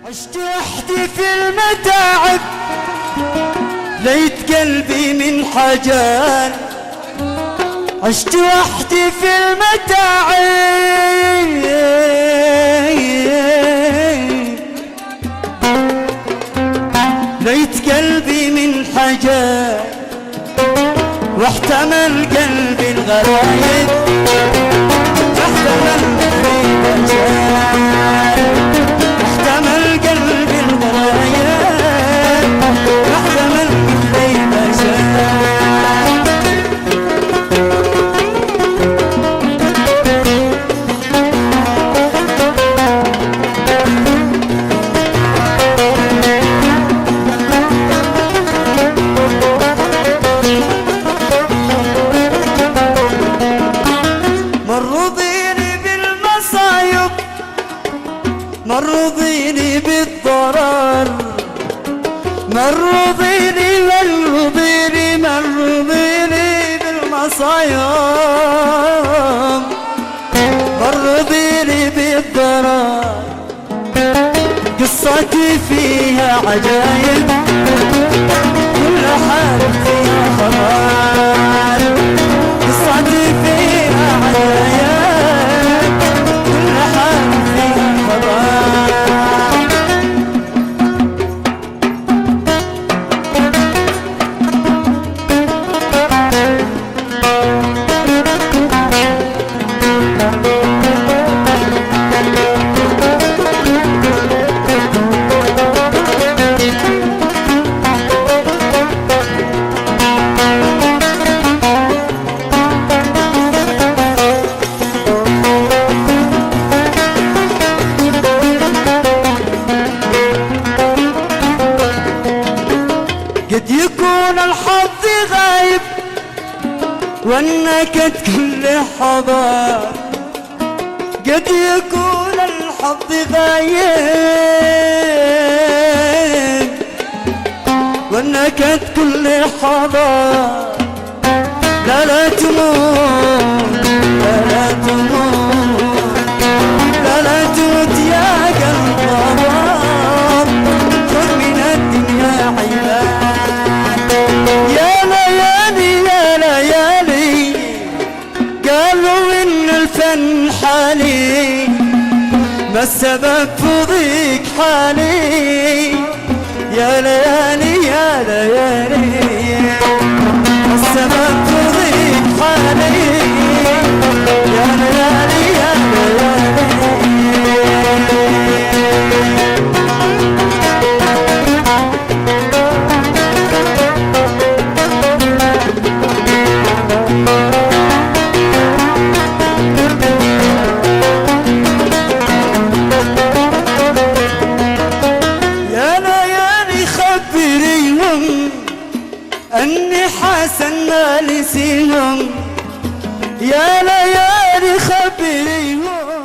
عشت وحدي في المتاعب، ليت قلبي من حجان. عشت وحدي في المتاعب، ليت قلبي من حجان. واحتمل قلبي الغرايب، واحتمل قلبي الغرايب، واحتمل قلبي الغرايب، واحتمل قلبي الغرايب. مرضيني بالضرر، مرضيني بالمصايب، مرضيني بالضرر. قصتي فيها عجايب، كل حال فيها خبر. قصتي فيها عجايب، كل حال فيها خبر. قد يكون الحظ غايب، والنكد كل حضار. قد يكون الحظ غايب، والنكد كل حضار. لا لا تموت، لا لا تموت، لا لا تموت يا قلب غرام. خذ من الدنيا عباد. يا ليالي يا ليالي، قالوا إن الفن حالي، ما السبب في ضيق حالي. يا ليالي يا ليالي، ما السبب في ضيق حالي. يا ليالي يا ليالي. أني حسن ما نسيهم. يا ليالي خبريهم.